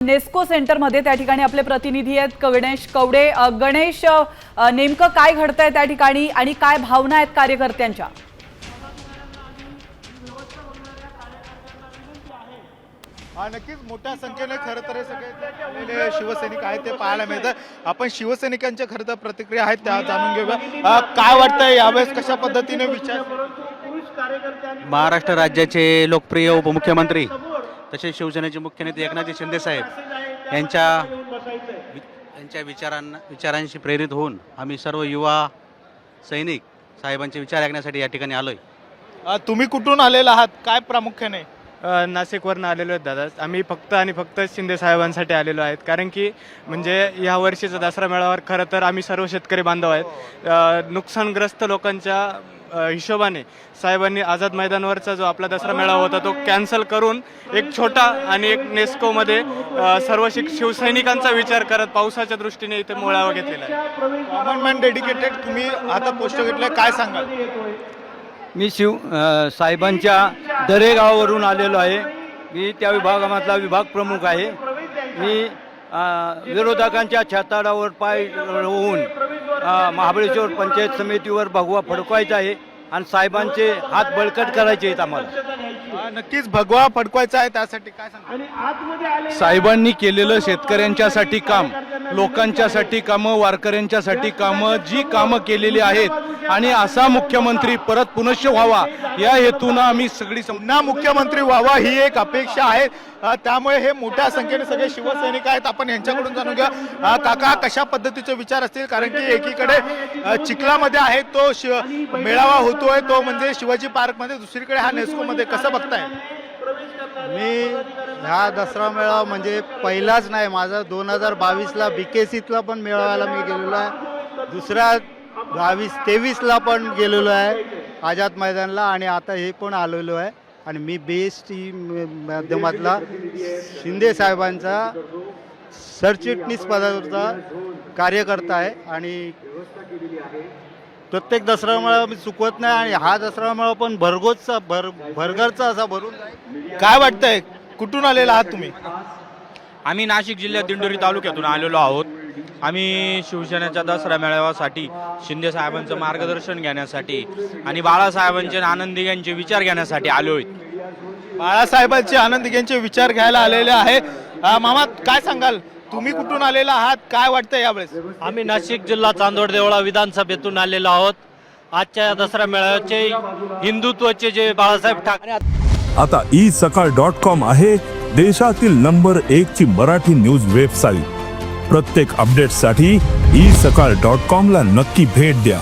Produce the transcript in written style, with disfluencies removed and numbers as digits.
नेस्को सेंटरमध्ये त्या ठिकाणी आपले प्रतिनिधी आहेत गणेश कवडे। गणेश, नेमकं काय घडतंय त्या ठिकाणी आणि काय भावना आहेत कार्यकर्त्यांच्या? नक्कीच मोठ्या संख्येने खरं तर सगळे शिवसैनिक आहेत ते पाहायला मिळतात। आपण शिवसैनिकांच्या खरं तर प्रतिक्रिया आहेत त्या जाणून घेऊया। काय वाटतंय यावेळेस कशा पद्धतीने विचार? महाराष्ट्र राज्याचे लोकप्रिय उपमुख्यमंत्री तसेच शिवसेनेचे मुख्य नेते एकनाथ शिंदे साहेब यांच्या विचारांशी प्रेरित होऊन आम्ही सर्व युवा सैनिक साहेबांचे विचार ऐकण्यासाठी या ठिकाणी आलोय। तुम्ही कुठून आलेला आहात? काय प्रामुख्याने? नाशिकवरून आलेलो आहेत दादा। आम्ही फक्त आणि फक्त शिंदे साहेबांसाठी आलेलो आहेत, कारण की म्हणजे या वर्षीचा दसरा मेळाव्यावर खरं तर आम्ही सर्व शेतकरी बांधव आहेत। नुकसानग्रस्त लोकांच्या हिशोबाने साहेबांनी आझाद मैदानावरचा जो आपला दसरा मेळावा होता तो कॅन्सल करून एक छोटा आणि एक नेस्कोमध्ये सर्व शिवसैनिकांचा विचार करत पावसाच्या दृष्टीने इथे मेळावा घेतलेला आहे। कॉमन मॅन डेडिकेटेड तुम्ही आता पोस्ट घेतलाय, काय सांगाल? मी साहेबांच्या दरे गावावरून आलेलो आहे। मी त्या विभागामधला विभाग प्रमुख आहे। मी विरोधकांच्या छाताडावर पाय रोवून महाबळेश्वर पंचायत समितीवर भगवा फडकवायचा आहे आणि साहेबांचे हात बळकट करायचे आहेत आम्हाला। नक्कीच भगवा फडकवायचा आहे, त्यासाठी काय सांगाल? साहेबांनी केलेलं शेतकऱ्यांच्यासाठी काम, लोकांच्यासाठी कामं, वारकऱ्यांच्यासाठी कामं, जी कामं केलेली आहेत आणि असा मुख्यमंत्री परत पुनश्च व्हावा या हेतूनं आम्ही सगळी पुन्हा मुख्यमंत्री व्हावा ही एक अपेक्षा आहे। त्यामुळे हे मोठ्या संख्येने सगळे शिवसैनिक आहेत। आपण यांच्याकडून जाणून घ्या, काका कशा पद्धतीचे विचार असतील, कारण की एकीकडे चिखलामध्ये आहे तो मेळावा होतोय तो म्हणजे शिवाजी पार्कमध्ये, दुसरीकडे हा नेस्कोमध्ये, कसं बघताय? मी हा दसरा मेळावा म्हणजे पहिलाच नाही माझा, 2022ला BKCतला पण मेळाव्याला मी गेलेलो आहे, दुसऱ्या 22-23ला पण गेलेलो आहे आझाद मैदानला, आणि आता हे पण आलेलो आहे। आणि मी BST माध्यमातला शिंदे साहेबांचा सरचिटणीस पदाचा कार्यकर्ता आहे आणि प्रत्येक दसरा मेळावा मी चुकवत नाही आणि हा दसरा मेळावा पण भरगरचा असा भरून जाईल। काय वाटतंय? कुठून आलेला आहात तुम्ही? आम्ही नाशिक जिल्ह्यात दिंडोरी तालुक्यातून आलेलो आहोत। आम्ही शिवसेनेच्या दसरा मेळाव्यासाठी शिंदे साहेबांचं मार्गदर्शन घेण्यासाठी आणि बाळासाहेबांचे आनंदी यांचे विचार घेण्यासाठी आलो आहोत। बाळासाहेबांचे आनंदी यांचे विचार घ्यायला आलेले आहे। मामा काय सांगाल, तुम्ही कुठून आलेला आहात, काय वाटतंय यावेळेस? आम्ही नाशिक जिल्हा चांदवड देवळा विधानसभेतून आलेलो आहोत। आजच्या दसरा मेळाव्याचे हिंदुत्वाचे जे बाळासाहेब ठाकरे आता isakal.com आहे देशातील नंबर 1 ची मराठी न्यूज वेबसाईट। प्रत्येक अपडेटसाठी isakal.com ला नक्की भेट द्या।